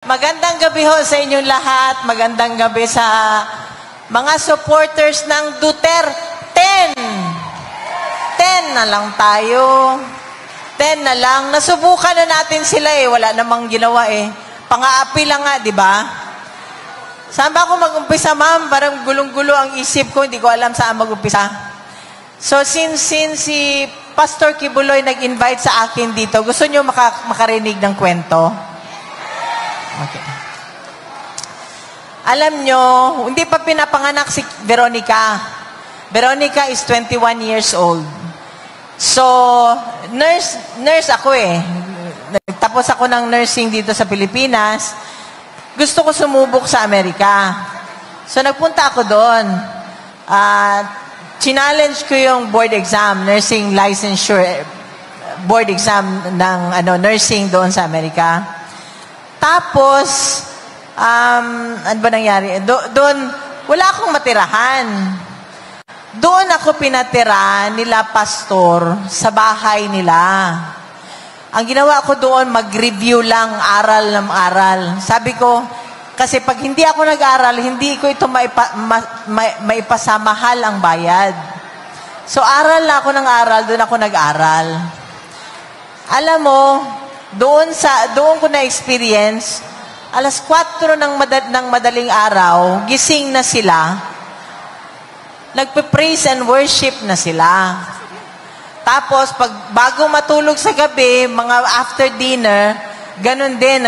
Magandang gabi ho sa inyong lahat. Magandang gabi sa mga supporters ng Duterte. 10 na lang tayo. 10 na lang. Nasubukan na natin sila Wala namang ginawa Pang-aapi lang nga, di ba? Saan ba ako mag-umpisa, ma'am? Parang gulong-gulo ang isip ko. Hindi ko alam saan mag-umpisa. So, since si Pastor Kibuloy nag-invite sa akin dito, gusto nyo makarinig ng kwento? Okay. Alam nyo, hindi pa pinapanganak si Veronica. Veronica is 21 years old. So, nurse ako Nagtapos ako ng nursing dito sa Pilipinas. Gusto ko sumubok sa Amerika. So, nagpunta ako doon. Challenge ko yung board exam, nursing licensure board exam ng nursing doon sa Amerika. Tapos, ano ba nangyari? Doon, wala akong matirahan. Doon ako pinatira nila pastor sa bahay nila. Ang ginawa ko doon, mag-review lang, aral ng aral. Sabi ko, kasi pag hindi ako nag-aral, hindi ko ito maipasamahal ang bayad. So, aral na ako ng aral, doon ako nag-aral. Alam mo, doon ko na-experience, alas 4 ng madaling araw, gising na sila, nagpe-praise and worship na sila. Tapos, bago matulog sa gabi, mga after dinner, ganun din,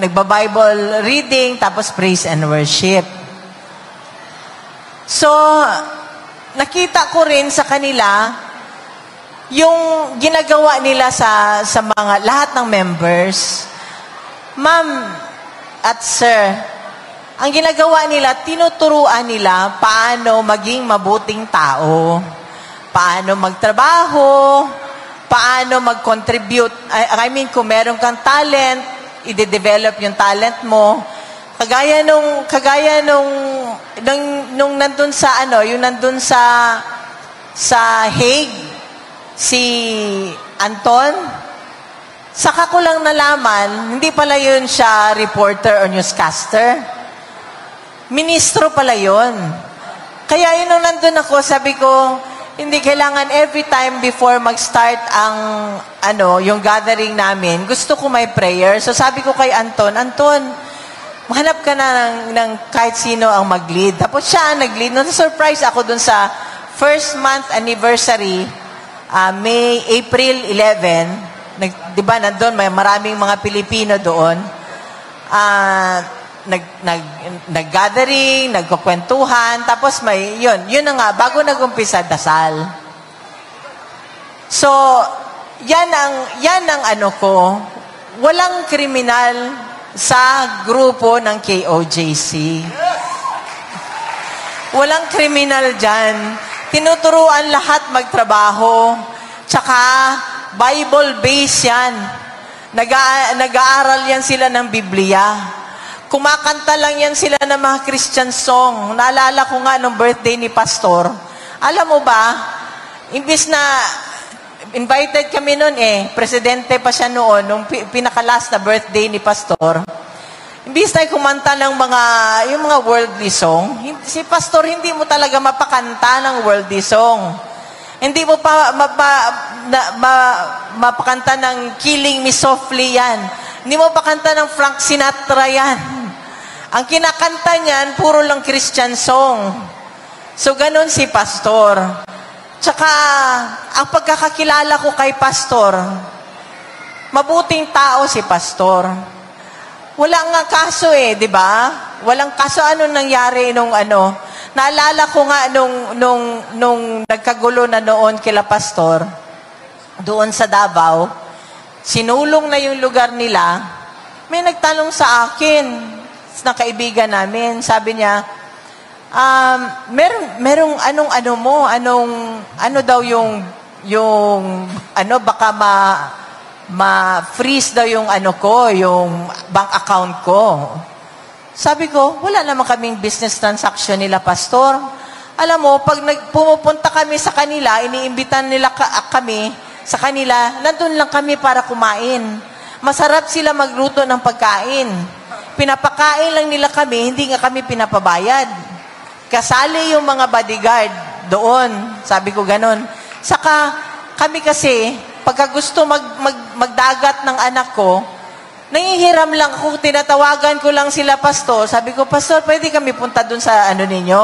nagba-Bible reading, tapos praise and worship. So, nakita ko rin sa kanila, yung ginagawa nila sa mga lahat ng members. Ma'am at sir, ang ginagawa nila, tinuturuan nila paano maging mabuting tao, paano magtrabaho, paano mag-contribute. I mean, kung meron kang talent, i-develop yung talent mo. Kagaya nung nandun sa yung nandun sa Hague, si Anton, saka ko lang nalaman, hindi pala yun siya reporter o newscaster. Ministro pala yun. Kaya yun nung nandun ako, sabi ko, hindi kailangan every time before mag-start yung gathering namin, gusto ko may prayer. So sabi ko kay Anton, mahanap ka na ng kahit sino ang mag-lead. Tapos siya ang nag-lead. Surprise ako dun sa first month anniversary, April 11, di ba, nandun, may maraming mga Pilipino doon. Nag-gathering, nagkukwentuhan, tapos yun na nga, bago nag-umpisa, dasal. So, yan ang ko, walang kriminal sa grupo ng KOJC. Walang kriminal dyan. Tinuturuan lahat magtrabaho. Tsaka, Bible-based yan. Nag-aaral yan sila ng Biblia. Kumakanta lang yan sila ng mga Christian song. Naalala ko nga nung birthday ni Pastor. Alam mo ba, imbis na invited kami noon presidente pa siya noon, nung pinakalas na birthday ni Pastor. Imbis na kumanta ng yung mga worldly song, si Pastor hindi mo talaga mapakanta ng worldly song. Hindi mo pa mapakanta ng Killing Me Softly yan. Hindi mo pakanta ng Frank Sinatra yan. Ang kinakanta niyan, puro lang Christian song. So, ganun si Pastor. Tsaka, ang pagkakakilala ko kay Pastor, mabuting tao si Pastor. Wala nga kaso di ba? Walang kaso. Ano nangyari nung Naalala ko nga nung nagkagulo na noon kila Pastor, doon sa Davao, sinulong na yung lugar nila, may nagtanong sa akin, na kaibigan namin, sabi niya, merong ano daw yung baka ma-freeze daw yung yung bank account ko. Sabi ko, wala naman kaming business transaction nila, Pastor. Alam mo, pag pumupunta kami sa kanila, iniimbitan nila kami sa kanila, nandun lang kami para kumain. masarap sila magluto ng pagkain. Pinapakain lang nila kami, hindi nga kami pinapabayad. Kasali yung mga bodyguard doon. Sabi ko ganon. Saka kami kasi, pagka gusto magdagat ng anak ko, nangihiram lang ako, tinatawagan ko lang sila, pastor. Sabi ko, pastor, pwede kami punta doon sa ano ninyo?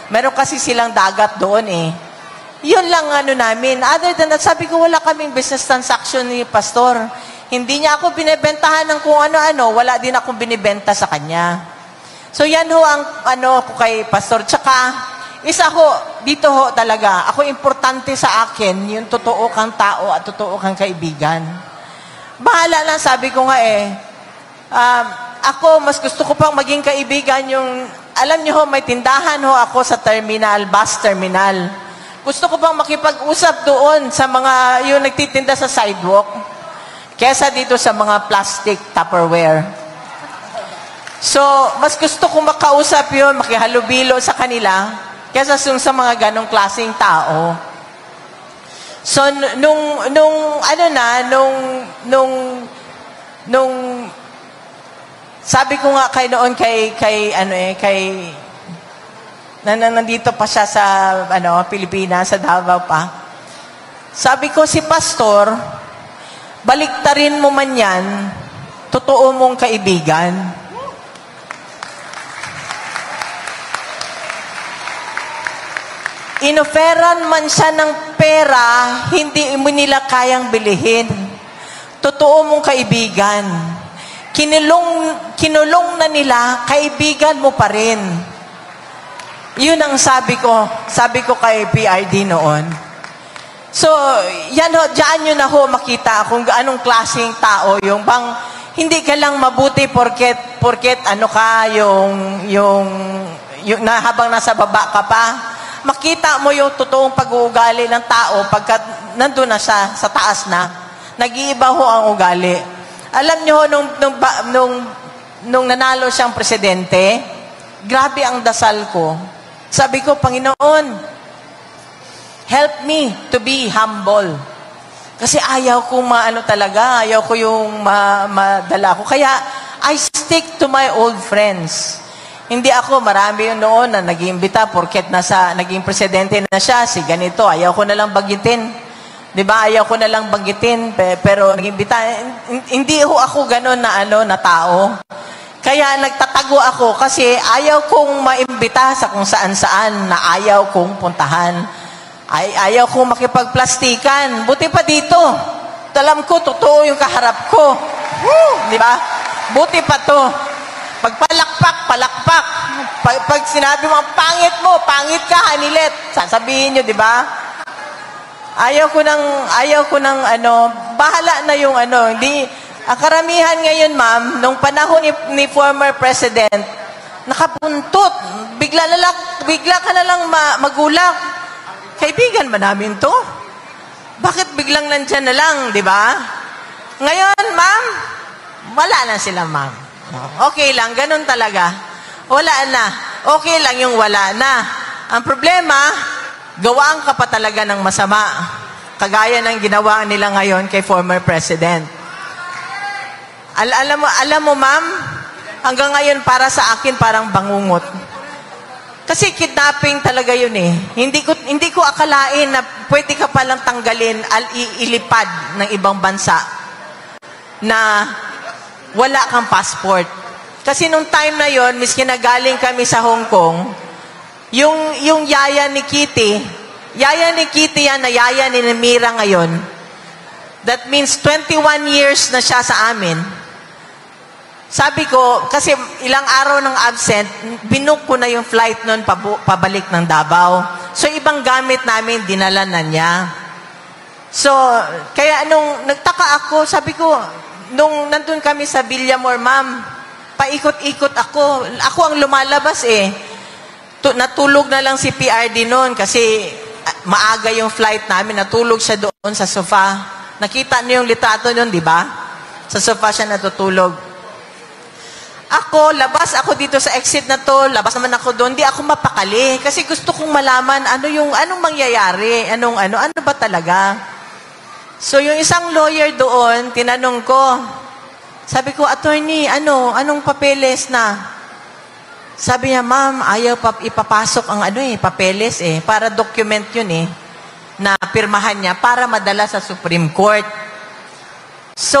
Meron kasi silang dagat doon eh. Yun lang ano namin. Other than that, sabi ko, wala kaming business transaction ni pastor. Hindi niya ako binibentahan ng kung ano-ano, wala din akong binibenta sa kanya. So yan ho ang ano ko kay pastor. Tsaka, isa ho, dito ho talaga, ako importante sa akin, yung totoo kang tao at totoo kang kaibigan. Bahala lang, sabi ko nga ako, mas gusto ko pang maging kaibigan yung, alam niyo ho, may tindahan ho ako sa terminal, bus terminal. Gusto ko pang makipag-usap doon sa mga, yung nagtitinda sa sidewalk, kesa dito sa mga plastic Tupperware. So, mas gusto ko makausap yun, makihalubilo sa kanila, kesa sa mga ganong klaseng tao. So, sabi ko nga nandito pa siya sa, Pilipinas, sa Davao pa. Sabi ko, si pastor, baliktarin mo man yan, totoo mong kaibigan. Inoferan man siya ng pera, hindi mo nila kayang bilihin. Totoo mong kaibigan. Kinulong na nila, kaibigan mo pa rin. Yun ang sabi ko kay PRD noon. So, yan ho, diyan nyo na ho makita kung anong klaseng tao yung bang hindi ka lang mabuti porket habang nasa baba ka pa. Makita mo yung totoong pag-uugali ng tao pagkat nandun na siya sa taas na. Nag-iiba ho ang ugali. Alam niyo ho, nung nanalo siyang presidente, grabe ang dasal ko. Sabi ko, Panginoon, help me to be humble. Kasi ayaw ko ayaw ko yung madala ko. Kaya, I stick to my old friends. Hindi ako, marami yun noon na nag-iimbita porket naging presidente na siya, si ganito, ayaw ko na lang bagitin. Diba? Ayaw ko na lang bagitin, pero nag-iimbita. Hindi ho ako ganon na tao. Kaya nagtatago ako kasi ayaw kong maimbita sa kung saan-saan na ayaw kong puntahan. Ayaw kong makipagplastikan. Buti pa dito. Alam ko, totoo yung kaharap ko. Diba? Buti pa to. Palakpak. Pag sinabi mo, pangit ka, Hanilet. Sasabihin nyo, di ba? Ayaw ko ng bahala na yung hindi, ang karamihan ngayon, ma'am, nung panahon ni former president, nakapuntot. Bigla ka na lang magulak. Kaibigan ba namin to? Bakit biglang nandyan na lang, di ba? Ngayon, ma'am, wala na sila, ma'am. Okay lang, ganun talaga. Wala na. Okay lang yung wala na. Ang problema, gawaan ka pa talaga ng masama. Kagaya ng ginawa nila ngayon kay former president. Alam mo, ma'am, hanggang ngayon para sa akin parang bangungot. Kasi kidnapping talaga yun eh. Hindi ko akalain na pwede ka palang tanggalin, ilipad ng ibang bansa na wala kang passport. Kasi nung time na yon, miski nagaling kami sa Hong Kong, yung yaya ni Kitty yan na yaya ni Mira ngayon, that means 21 years na siya sa amin. Sabi ko, kasi ilang araw ng absent, binook ko na yung flight nun pabalik ng Davao. So, ibang gamit namin, dinala na niya. So, kaya nung nagtaka ako, sabi ko, nung nandun kami sa Villamor, ma'am, paikot-ikot ako. Ako ang lumalabas eh. Natulog na lang si PRD noon kasi maaga yung flight namin. Natulog siya doon sa sofa. Nakita niyo yung litrato noon, di ba? Sa sofa siya natutulog. Labas ako dito sa exit na to, labas naman ako doon, di ako mapakali. Kasi gusto kong malaman anong mangyayari, ano ba talaga. So yung isang lawyer doon, tinanong ko, Sabi ko, attorney, anong papeles na? Sabi niya, ma'am, ayaw ipapasok ang papeles para document yun na pirmahan niya para madala sa Supreme Court. So,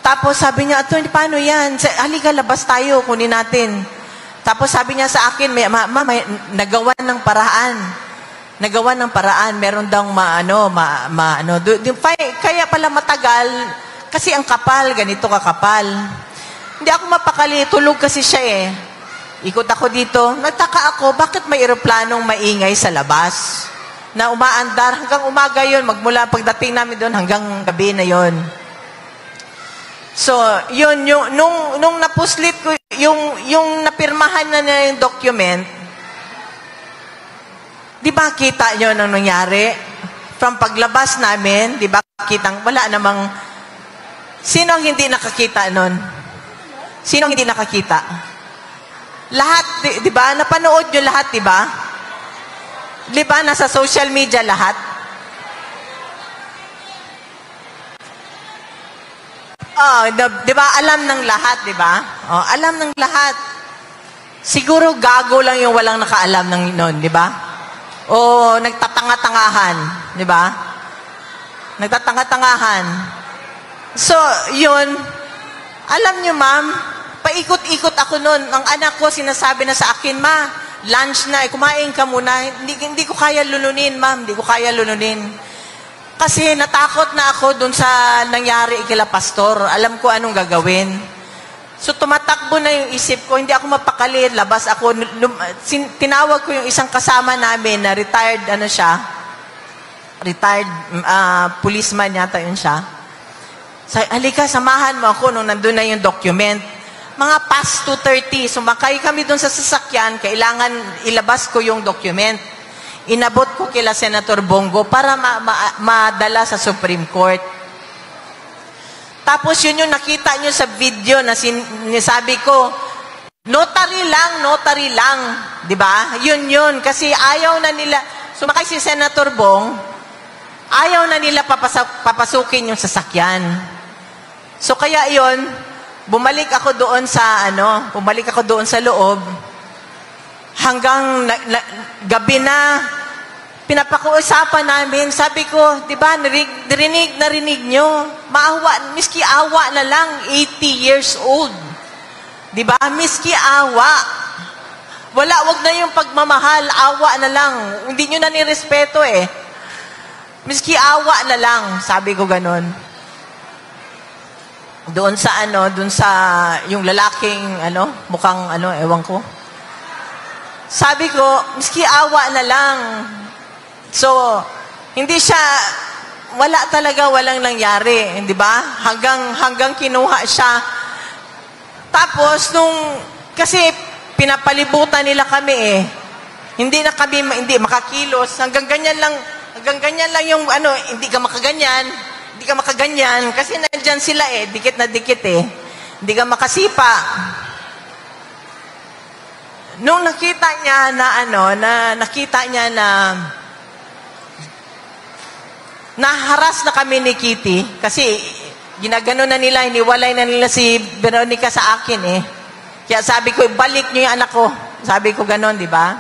tapos sabi niya, attorney, paano yan? Halika, labas tayo, kunin natin. Tapos sabi niya sa akin, may nagawa ng paraan. Nagawa ng paraan, meron daw kaya pala matagal, kasi ang kapal, ganito kakapal. Hindi ako mapakali, tulog kasi siya Ikot ako dito, nagtaka ako, bakit may eroplanong maingay sa labas? Na umaandar, hanggang umaga yon, magmula pagdating namin doon, hanggang gabi na yon. So, yun, nung napuslit ko, yung napirmahan na niya yung document, di ba kita nyo nang nangyari? From paglabas namin, di ba kitang, wala namang, sino ang hindi nakakita nun? Sino ang hindi nakakita? Lahat, di ba? Napanood nyo lahat, di ba? Di ba? Nasa social media lahat. Di ba? Alam ng lahat, di ba? Alam ng lahat. Siguro gago lang yung walang nakaalam ng noon, di ba? O nagtatanga-tangahan, di ba? Nagtatanga-tangahan. So, yun, alam nyo, ma'am, paikot-ikot ako noon. Ang anak ko, sinasabi na sa akin, ma, lunch na, kumain ka muna. Hindi ko kaya lununin, ma'am. Hindi ko kaya lununin. Kasi natakot na ako dun sa nangyari kila pastor. Alam ko anong gagawin. So, tumatakbo na yung isip ko. Hindi ako mapakali. Labas ako. Tinawag ko yung isang kasama namin na retired, retired policeman yata yun siya. Halika, samahan mo ako nung nandun na yung document. Mga past 2:30, sumakay kami dun sa sasakyan, kailangan ilabas ko yung document. Inabot ko kila Senator Bongo para madala sa Supreme Court. Tapos yun yung nakita nyo sa video na sinasabi ko, notary lang, di ba? Yun, kasi ayaw na nila, sumakay si Senator Bong, ayaw na nila papasukin yung sasakyan. So kaya yun, bumalik ako doon sa loob, hanggang gabi na, pinapakuusapan namin, sabi ko, di ba, narinig nyo, miski awa na lang, 80 years old. Di ba, miski awa. Wag na yung pagmamahal, awa na lang. Hindi nyo na nirespeto Miski awa na lang, sabi ko ganon. Doon sa yung lalaking, mukhang, ewan ko. Sabi ko, miski awa na lang. So, walang nangyari, di ba? Hanggang kinuha siya. Tapos, kasi pinapalibutan nila kami hindi makakilos, hanggang ganyan lang yung hindi ka makaganyan, kasi nandyan sila dikit na dikit hindi ka makasipa. Nung nakita niya na naharas na kami ni Kitty, kasi ginagano na nila, iniwalay na nila si Veronica sa akin Kaya sabi ko, balik niyo yung anak ko. Sabi ko ganon, di ba?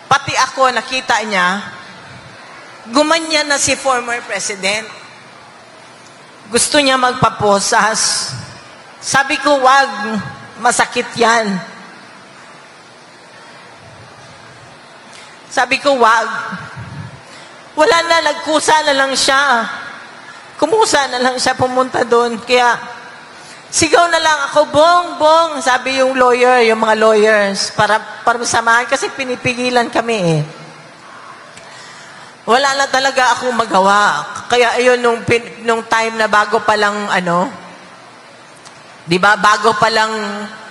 Pati ako, nakita niya, gumanyan na si former president. Gusto niya magpaposas. Sabi ko, wag, masakit yan. Sabi ko, wag. Wala na, nagkusa na lang siya. Kumusa na lang siya pumunta doon. Kaya, sigaw na lang ako, bong, sabi yung lawyer, yung mga lawyers, para masamahan, kasi pinipigilan kami Wala na talaga akong magawa. Kaya ayun, nung time na bago pa lang, di ba, bago pa lang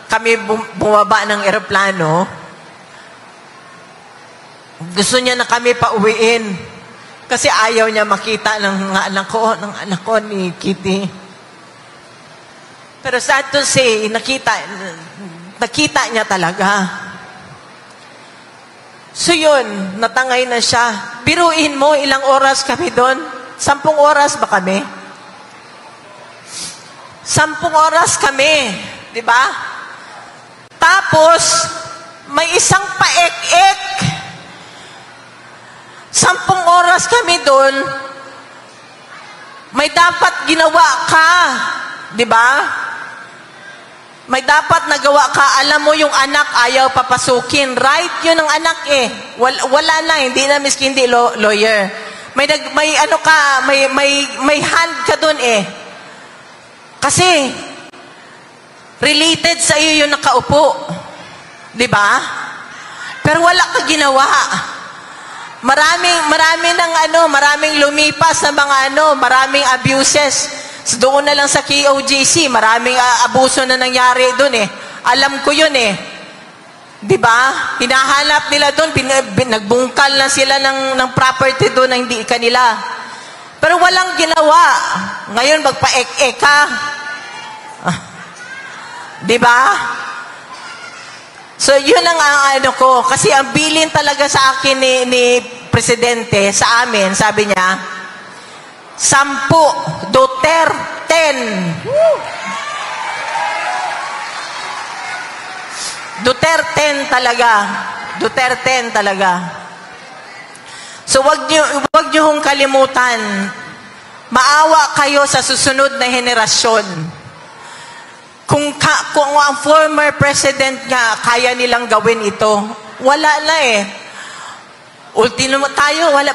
kami bumaba ng eroplano, gusto niya na kami pauwiin. Kasi ayaw niya makita ng anak ko ni Kitty. Pero sad to say, nakita niya talaga. So yun, natangay na siya. Biruin mo, ilang oras kami doon? 10 oras ba kami? 10 oras kami, di ba? Tapos, may isang paek-ek. 10 oras kami doon. May dapat ginawa ka, di ba? May dapat nagawa ka. Alam mo yung anak ayaw papasukin. Right yun ang anak eh. Wala na, hindi na miskin, hindi lawyer. May ano ka, may hand ka doon eh. Kasi related sa iyo yung nakaupo. 'Di ba? Pero wala ka ginawa. Maraming lumipas na mga maraming abuses. So, doon na lang sa KOJC, maraming abuso na nangyari doon eh. Alam ko yun eh. 'Di ba? Hinahanap nila doon, nagbungkal na sila ng property doon na hindi kanila. Pero walang ginawa. Ngayon magpa-ek-ek ka. 'Di ba? So yun ang ko. Kasi ang bilin talaga sa akin ni Presidente, sa amin, sabi niya, 10, Duterte. Duterte talaga. So wag niyo hong kalimutan. Maawa kayo sa susunod na henerasyon. Kung ang former president nga kaya nilang gawin ito, wala na eh. Ultimo tayo, wala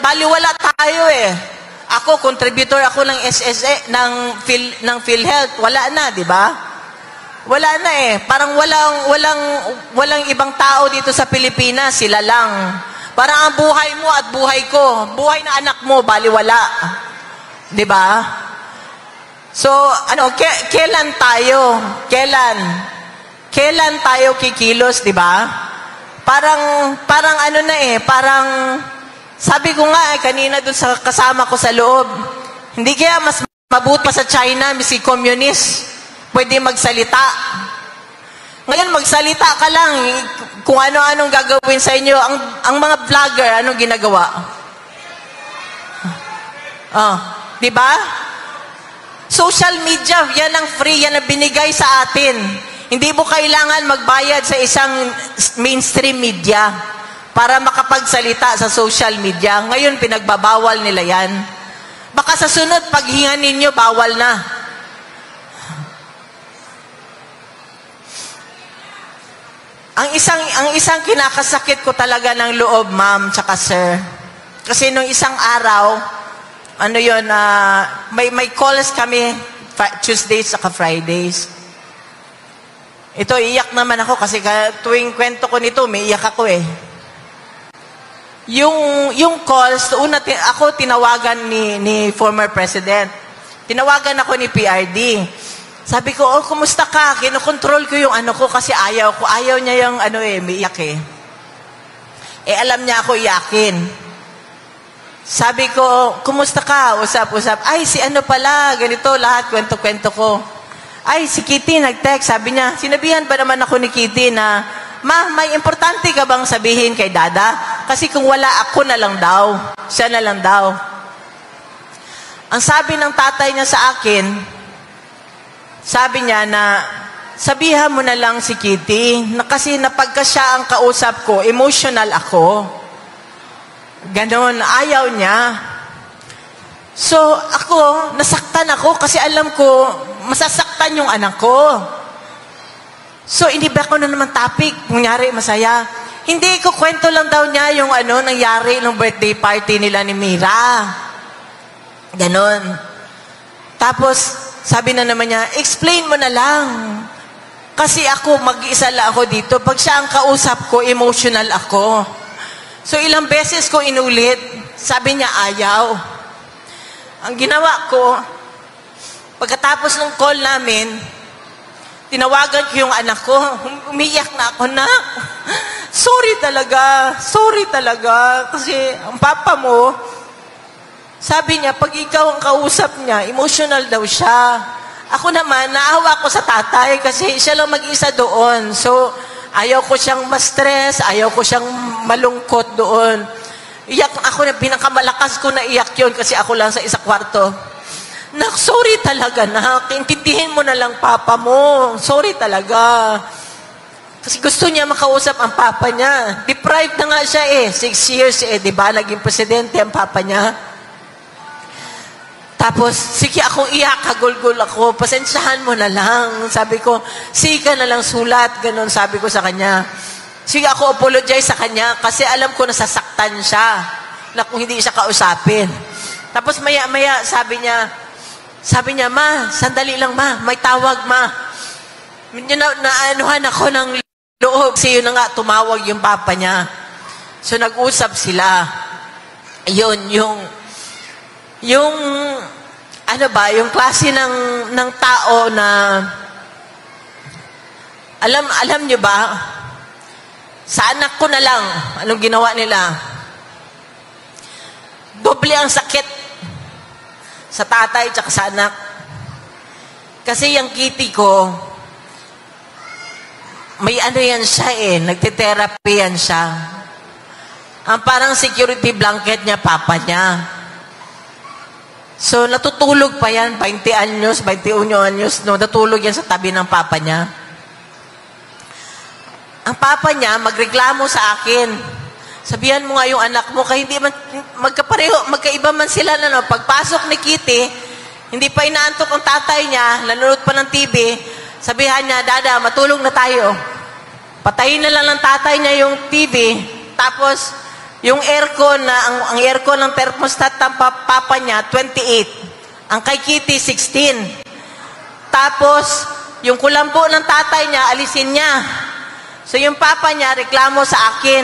tayo eh. Ako, contributor ako ng SSA, ng PhilHealth. Wala na, di ba? Wala na eh. Parang walang ibang tao dito sa Pilipinas. Sila lang. Parang ang buhay mo at buhay ko. Buhay na anak mo, baliwala. Di ba? So, kailan tayo? Kailan tayo kikilos, di ba? Parang parang sabi ko nga kanina dun sa kasama ko sa loob, hindi kaya mas mabuti pa sa China, si communist, pwede magsalita. Ngayon magsalita ka lang, kung ano-anong gagawin sa inyo, ang mga vlogger, anong ginagawa? Di ba? Social media, yan ang free, yan ang binigay sa atin. Hindi mo kailangan magbayad sa isang mainstream media para makapagsalita sa social media. Ngayon, pinagbabawal nila yan. Baka sa sunod, paghinga ninyo, bawal na. Ang isang kinakasakit ko talaga ng loob, ma'am, tsaka sir. Kasi nung isang araw, may calls kami, Tuesdays saka Fridays. Ito, iyak naman ako kasi tuwing kwento ko nito, may iyak ako eh. Yung calls, ako tinawagan ni former president. Tinawagan ako ni PRD. Sabi ko, kumusta ka? Kinokontrol ko yung ko kasi ayaw ko. Ayaw niya yung may iyak eh. Alam niya ako iyakin. Sabi ko, kumusta ka? Usap-usap. Ay, si pala, ganito, lahat, kwento-kwento ko. Ay, si Kitty nag-text, sabi niya, sinabihan ba naman ako ni Kitty na, Ma, may importante ka bang sabihin kay Dada? Kasi kung wala, ako na lang daw. Siya na lang daw. Ang sabi ng tatay niya sa akin, sabi niya na, sabihan mo na lang si Kitty, na kasi napagka siya ang kausap ko, emotional ako. Ganon, ayaw niya. So, ako, nasaktan ako kasi alam ko, masasaktan yung anak ko. So, iniba ko na naman topic. Nangyari, masaya. Hindi ko kwento lang daw niya yung nangyari nung birthday party nila ni Mira. Ganon. Tapos, sabi na naman niya, explain mo na lang. Kasi ako, mag-isa lang ako dito. Pag siya ang kausap ko, emotional ako. So, ilang beses ko inulit. Sabi niya, ayaw. Ang ginawa ko, pagkatapos ng call namin, tinawagan ko yung anak ko. Umiyak na ako, na. Sorry talaga. Kasi ang papa mo, sabi niya, pag ikaw ang kausap niya, emotional daw siya. Ako naman, naawa ko sa tatay kasi siya lang mag-isa doon. So, ayaw ko siyang ma-stress, ayaw ko siyang malungkot doon. Iyak ako, pinakamalakas ko na iyak yun kasi ako lang sa isa kwarto. Nak, sorry talaga, nak. Intindihin mo na lang papa mo. Sorry talaga. Kasi gusto niya makausap ang papa niya. Deprived na nga siya 6 years di ba? Naging presidente ang papa niya. Tapos, sige akong iyak, kagulgul ako. Pasensyahan mo na lang. Sabi ko, sige ka na lang sulat. Ganon sabi ko sa kanya. Sige ako apologize sa kanya kasi alam ko nasasaktan siya na kung hindi siya kausapin. Tapos maya-maya sabi niya, ma, sandali lang ma, may tawag ma. Naanuhan ako ng loob. Kasi yun na nga, tumawag yung papa niya. So nag-usap sila. Yun, yung yung klase ng tao na alam niyo ba, sa anak ko na lang, anong ginawa nila? Doble ang sakit sa tatay at sa anak. Kasi yung kitty ko, may yan siya nagte-therapy yan siya. Ang parang security blanket niya, papa niya. So, natutulog pa yan, 20 anyos, 21 anyos, natutulog yan sa tabi ng papa niya. Ang papa niya, magreklamo sa akin. Sabihan mo nga yung anak mo, kaya hindi man, magkaiba man sila, pagpasok ni Kitty, hindi pa inaantok ang tatay niya, nanonood pa ng TV, sabihan niya, Dada, matulog na tayo. Patayin na lang ng tatay niya yung TV, tapos, yung aircon ang aircon ng thermostat ng papa niya 28. Ang kay Kitty 16. Tapos yung kulambo ng tatay niya alisin niya. So yung papa niya reklamo sa akin.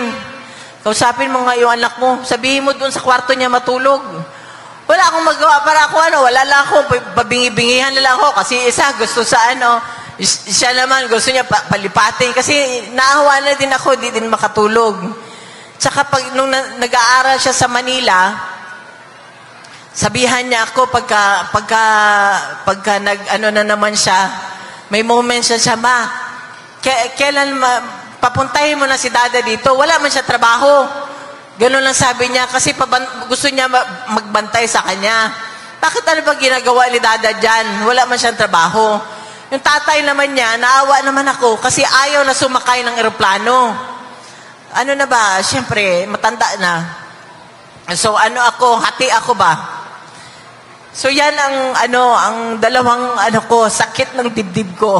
Kausapin mo nga yung anak mo, sabihin mo doon sa kwarto niya matulog. Wala akong magawa para ako wala lang ako babingi-bingihan na lang ako kasi isa gusto sa siya naman gusto niya palipatin kasi naawa na din ako, hindi din makatulog. Tsaka nung nag-aaral siya sa Manila, sabihan niya ako pagka na naman siya, may moments siya, ma, kailan papuntahin mo na si Dada dito? Wala man siya trabaho. Ganun lang sabi niya kasi gusto niya magbantay sa kanya. Bakit ano ba ginagawa ni Dada dyan? Wala man siyang trabaho. Yung tatay naman niya, naawa naman ako kasi ayaw na sumakay ng eroplano. Ano na ba? Siyempre, matanda na. So, hati ako ba? So, yan ang dalawang, sakit ng dibdib ko.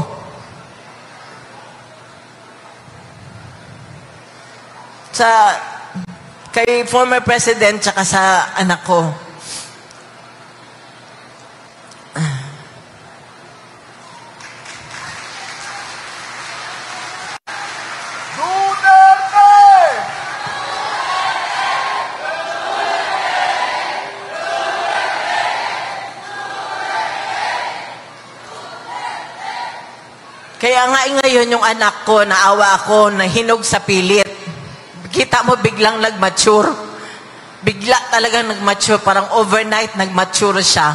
Kay former president, tsaka sa anak ko. Kaya nga ngayon yung anak ko, naawa ako, nahinog sa pilit. Kita mo, biglang nag-mature. Bigla talagang nag-mature. Parang overnight nag-mature siya.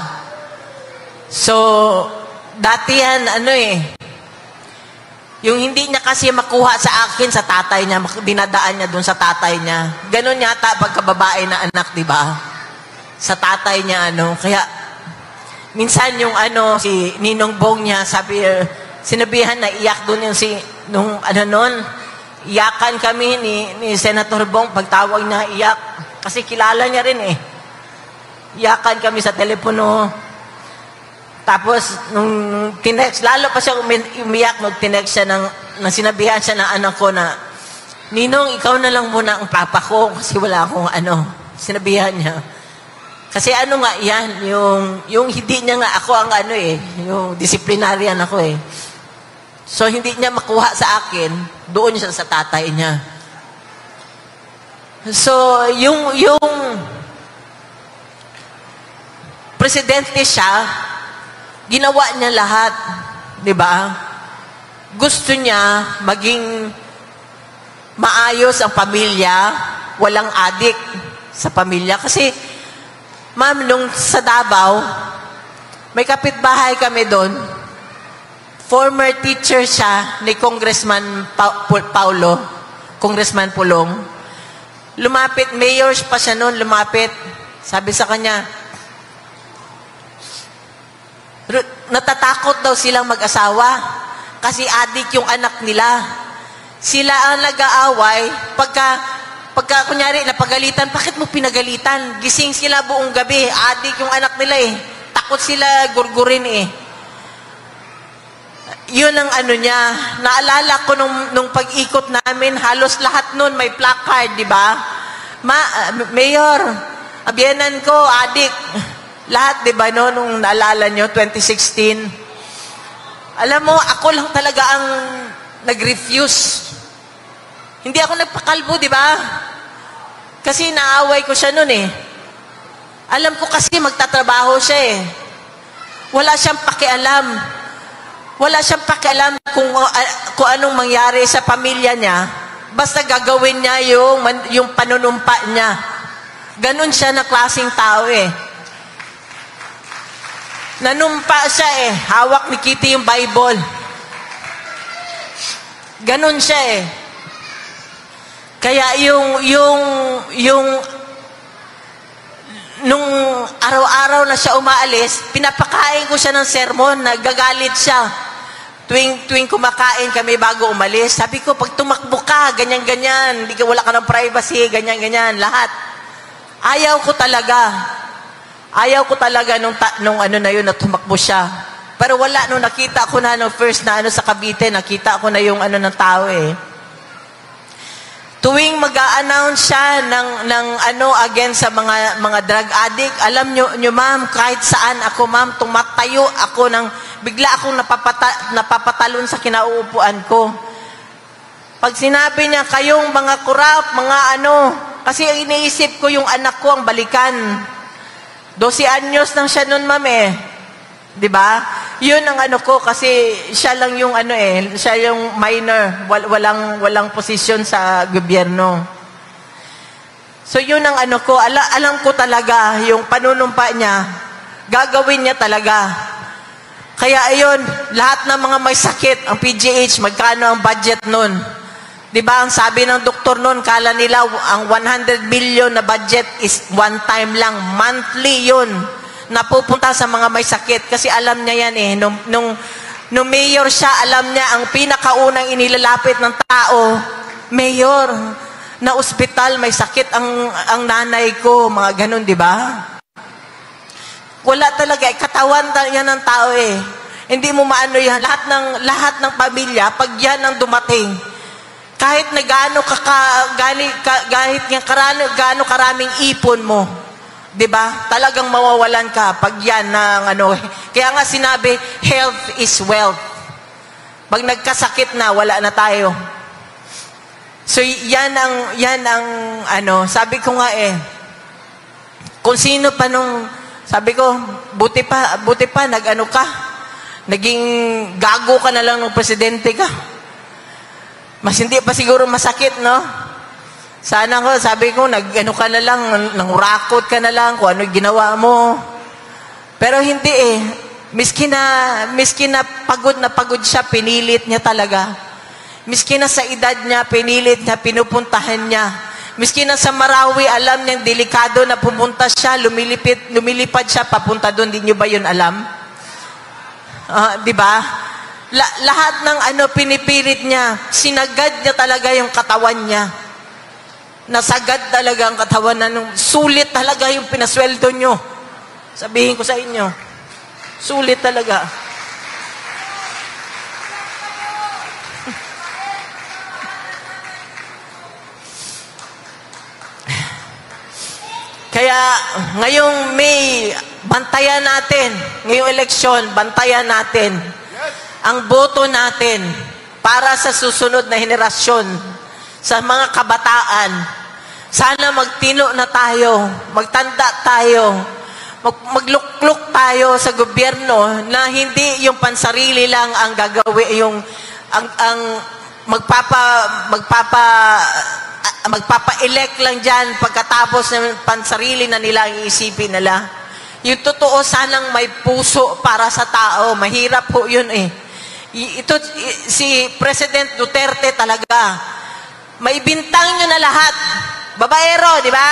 So, dati yan, yung hindi niya kasi makuha sa akin, sa tatay niya, dinadaan niya dun sa tatay niya. Ganon yata pagkababae na anak, di ba? Sa tatay niya, Kaya, minsan yung si Ninong Bong niya, sinabihan na iyak doon iyakan kami ni Senator Bong pagtawag na iyak kasi kilala niya rin iyakan kami sa telepono tapos nung tinext lalo pa siya umiyak nung tinext siya nang sinabihan siya ng anak ko na Ninong ikaw na lang muna ang papa ko kasi wala akong sinabihan niya kasi nga yan yung hindi niya nga ako ang yung disciplinarian ako So, hindi niya makuha sa akin, doon siya sa tatay niya. So, yung presidente siya, ginawa niya lahat, di ba? Gusto niya maging maayos ang pamilya, walang adik sa pamilya. Kasi, ma'am, nung sa Davao, may kapitbahay kami doon, former teacher siya ni Congressman Paulo, Congressman Pulong. Lumapit, mayor pa siya noon, lumapit. Sabi sa kanya, Natatakot daw silang mag-asawa kasi adik yung anak nila. Sila ang nag-aaway pagka kunyari napagalitan, bakit mo pinagalitan? Gising sila buong gabi, adik yung anak nila eh. Takot sila gurgurin eh. Yun ang ano niya. Naalala ko nung pag-ikot namin, halos lahat nun may placard, di ba? Mayor, abiyanan ko, adik. Lahat, di ba, no? Nung naalala nyo, 2016. Alam mo, ako lang talaga ang nag-refuse. Hindi ako nagpakalbo, di ba? Kasi naaway ko siya nun eh. Alam ko kasi magtatrabaho siya eh. Wala siyang pakialam. Wala siyang pakialam kung anong mangyari sa pamilya niya. Basta gagawin niya yung panunumpa niya. Ganon siya na klaseng tao eh. Nanumpa siya eh. Hawak ni Kitty yung Bible. Ganon siya eh. Kaya nung araw-araw na siya umaalis, pinapakain ko siya ng sermon, nagagalit siya. Tuwing kumakain kami bago umalis, sabi ko, pag tumakbo ka, ganyan-ganyan, wala ka ng privacy, ganyan-ganyan, lahat. Ayaw ko talaga nung ano na yun, na tumakbo siya. Pero wala, nung nakita ko na, nung first na sa Cavite, nakita ko na yung ano ng tao eh. Tuwing mag-a-announce siya ng against sa mga drug addict, alam nyo ma'am, kahit saan ako ma'am, tumatayo ako bigla akong napapatalon sa kinauupuan ko. Pag sinabi niya, kayong mga kurap, kasi iniisip ko yung anak ko ang balikan. 12 anyos nang siya nun ma'am eh. Diba? Yun ang ko kasi siya lang yung siya yung minor, walang posisyon sa gobyerno. So yun ang ko, alam ko talaga yung panunumpa niya, gagawin niya talaga. Kaya ayun, lahat ng mga may sakit, ang PGH, magkano ang budget nun? Diba, ang sabi ng doktor nun, kala nila ang 100 billion na budget is one time lang, monthly yun. Napupunta sa mga may sakit kasi alam niya yan eh. Nung mayor siya, alam niya ang pinakaunang inilalapit ng tao, mayor, na ospital, may sakit ang nanay ko, mga ganun, di ba? Wala talaga, katawan yan ng tao eh. Hindi mo maano yan. Lahat ng pamilya, pag yan ang dumating, kahit na gaano karaming ipon mo, diba? Talagang mawawalan ka pag yan ng Kaya nga sinabi, health is wealth. Pag nagkasakit na, wala na tayo. So yan ang sabi ko nga eh, kung sino pa sabi ko, buti pa naging gago ka na lang ng presidente ka. Mas hindi pa siguro masakit, no? Sana ko, sabi ko, ka na lang, nangurakot ka na lang, kung ano ginawa mo. Pero hindi eh. Miski na pagod siya, pinilit niya talaga. Miski na sa edad niya, pinilit niya, pinupuntahan niya. Miski na sa Marawi, alam niyang delikado na pumunta siya, lumilipad siya, papunta doon, di niyo ba yun alam? Di ba? Lahat ng pinipilit niya, sinagad niya talaga yung katawan niya. Nasagad talaga ang katawan na sulit talaga yung pinasweldo nyo. Sabihin ko sa inyo, sulit talaga. Kaya ngayong May, bantayan natin, ngayong eleksyon, bantayan natin ang boto natin para sa susunod na henerasyon, sa mga kabataan. Sana magtino na tayo, magtanda tayo, maglukluk tayo sa gobyerno na hindi yung pansarili lang ang gagawin, ang magpapa-elect lang dyan pagkatapos ng pansarili na nila ang iisipin nila. Yung totoo, sanang may puso para sa tao. Mahirap po yun eh. Si President Duterte talaga, maibintang nyo na lahat. Babaero, di ba?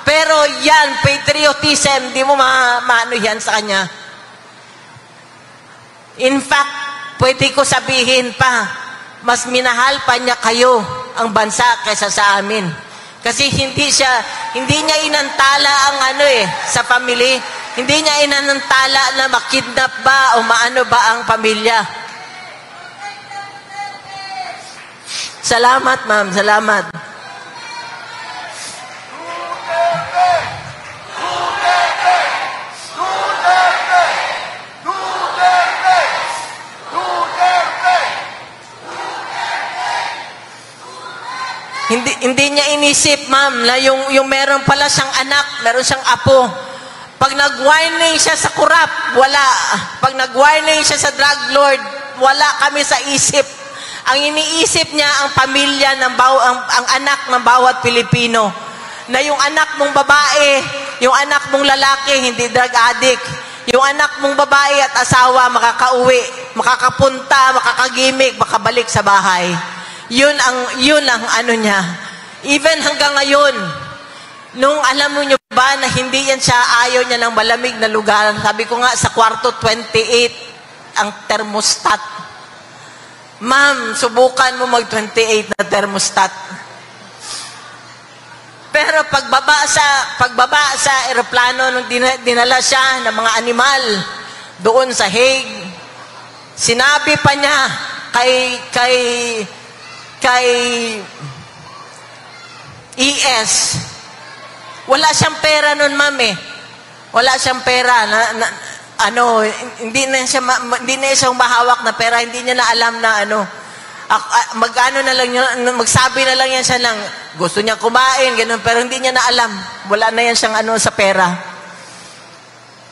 Pero yan, patriotism, di mo maano yan sa kanya. In fact, pwede ko sabihin pa, mas minahal pa niya kayo, ang bansa, kaysa sa amin. Kasi hindi niya inantala ang sa family. Hindi niya inantala na makidnap ba o maano ba ang pamilya. Salamat, ma'am. Salamat. Hindi niya inisip, ma'am, na yung meron pala siyang anak, meron siyang apo. Pag nag-whining siya sa kurap, wala. Pag nag-whining siya sa drug lord, wala kami sa isip. Ang iniisip niya ang pamilya ang anak ng bawat Pilipino. Na yung anak mong babae, yung anak mong lalaki, hindi drug addict. Yung anak mong babae at asawa makakauwi, makakapunta, makakagimik, makabalik sa bahay. Yun ang ano niya. Even hanggang ngayon, nung alam mo nyo ba na hindi yan siya, ayaw niya ng malamig na lugar. Sabi ko nga, sa kwarto 28 ang thermostat. Ma'am, subukan mo mag-28 na thermostat. Pero pagbaba sa eroplano, nung dinala siya ng mga animal doon sa Hague, sinabi pa niya kay ES, wala siyang pera nun, ma'am eh. Wala siyang pera hindi na siya mahawak na pera, hindi niya na alam na magsabi na lang yan siya ng gusto niya kumain, ganun, pero hindi niya na alam. Wala na yan siyang sa pera.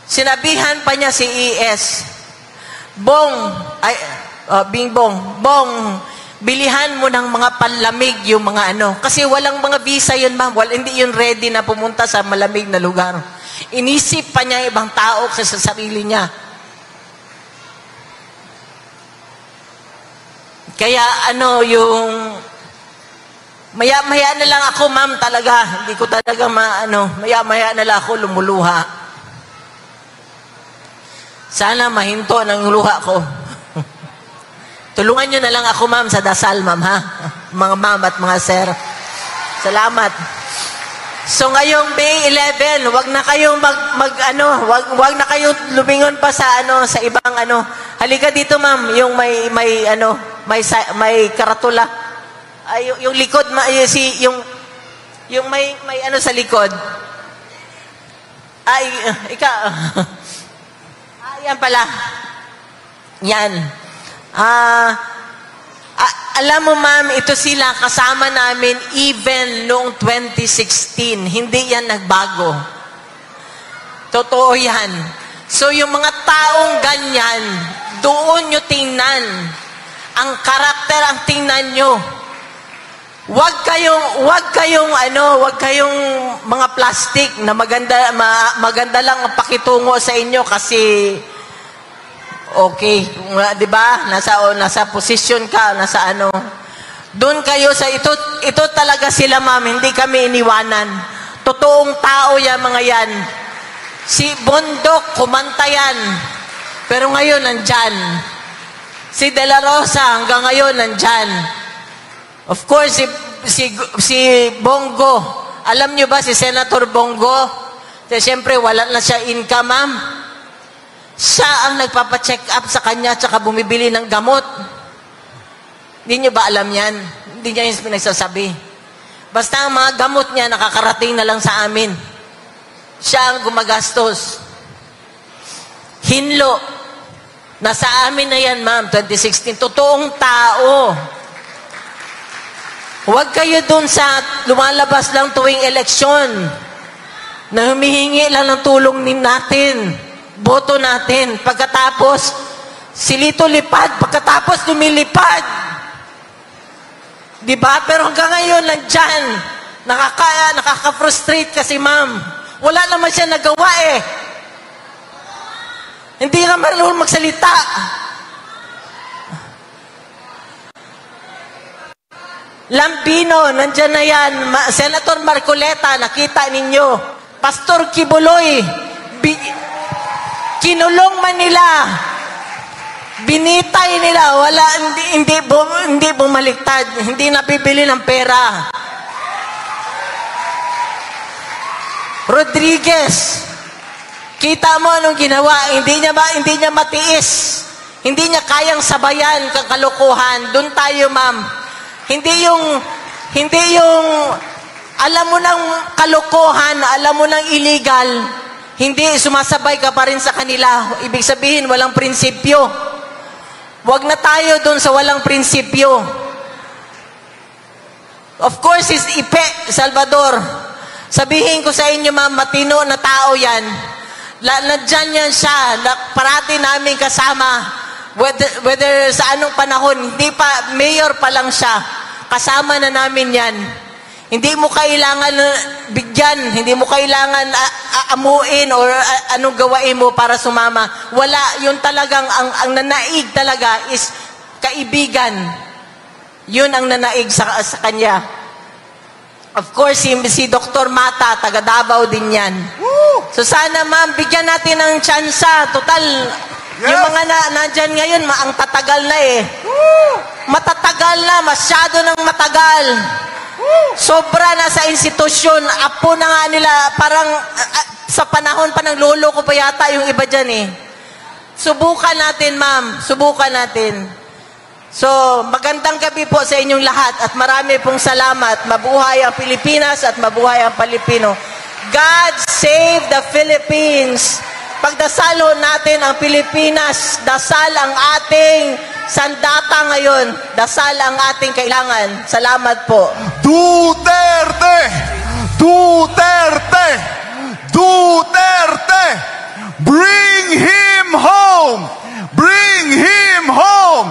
Sinabihan pa niya si ES, Bong, bilihan mo ng mga panlamig yung mga Kasi walang mga visa yun, ma'am. Hindi yun ready na pumunta sa malamig na lugar. Inisip pa niya ibang tao sa sarili niya. Kaya yung maya-maya na lang ako, ma'am, talaga. Hindi ko talaga maya-maya na lang ako lumuluha. Sana mahinto ng luha ko. Tulungan nyo na lang ako, ma'am, sa dasal, ma'am, ha? Mga ma'am at mga sir. Salamat. So, ngayong May 11, wag na kayong wag na kayong lumingon pa sa sa ibang Halika dito, ma'am, yung may karatula. Ay, yung likod, yung may sa likod. Ay, yan pala. Yan. Alam mo, ma'am, ito sila kasama namin even noong 2016. Hindi yan nagbago. Totoo yan. So, yung mga taong ganyan, doon nyo tingnan. Ang karakter ang tingnan nyo. Huwag kayong mga plastic na maganda lang ang pakitungo sa inyo kasi okay, 'di ba? Nasa position ka, nasa Doon kayo sa ito talaga sila, ma'am, hindi kami iniwanan. Totoong tao yan, mga yan. Si Bondok, kumanta yan. Pero ngayon nandyan. Si De La Rosa hanggang ngayon nandyan. Of course, si Bongo. Alam niyo ba si Senator Bongo? Siyempre wala na siya income, ma'am. Siya ang nagpapacheck up sa kanya tsaka bumibili ng gamot. Hindi niyo ba alam yan? Hindi niya yung pinagsasabi. Basta ang mga gamot niya nakakarating na lang sa amin. Siya ang gumagastos. Hinlo. Nasa amin na yan, ma'am, 2016. Totoong tao. Huwag kayo dun sa lumalabas lang tuwing eleksyon na humihingi lang ng tulong natin. Boto natin. Pagkatapos, silito lipad. Pagkatapos, lumilipad. Diba? Pero hanggang ngayon, nandyan. Nakaka-frustrate kasi, ma'am. Wala naman siya nagawa eh. Hindi nga marunong magsalita. Lambino, nandyan na yan. Senator Marcoleta, nakita ninyo. Pastor Kibuloy, kinulong man nila. Binitay nila. Wala, hindi bumaliktad. Hindi napibili ng pera. Rodriguez, kita mo anong ginawa. Hindi niya matiis. Hindi niya kayang sabayan ng kalokohan. Doon tayo, ma'am. Hindi yung alam mo ng kalokohan, alam mo ng illegal, hindi sumasabay ka pa rin sa kanila. Ibig sabihin, walang prinsipyo. Huwag na tayo doon sa walang prinsipyo. Of course, is Ipe Salvador. Sabihin ko sa inyo, ma'am, matino na tao yan. Nandyan yan siya. Parati namin kasama. Whether sa anong panahon, hindi pa, mayor pa lang siya, kasama na namin yan. Hindi mo kailangan bigyan, hindi mo kailangan amuin or anong gawain mo para sumama. Wala, yun talagang, ang nanaig talaga is kaibigan. Yun ang nanaig sa kanya. Of course, si Dr. Mata, taga Davao din yan. Woo! So sana ma'am, bigyan natin ng tsansa. Total, yes. Yung mga nandyan ngayon, ang tatagal na eh. Woo! Matatagal na, masyado nang matagal. Woo! Sobra na sa institusyon. Apo na nga nila, parang sa panahon pa ng lolo ko pa yata yung iba dyan eh. Subukan natin, ma'am. Subukan natin. So, magandang gabi po sa inyong lahat at marami pong salamat. Mabuhay ang Pilipinas at mabuhay ang Pilipino. God save the Philippines. Pagdasalo natin ang Pilipinas. Dasal ang ating sandata ngayon. Dasal ang ating kailangan. Salamat po. Duterte! Duterte! Duterte! Bring him home! Bring him home!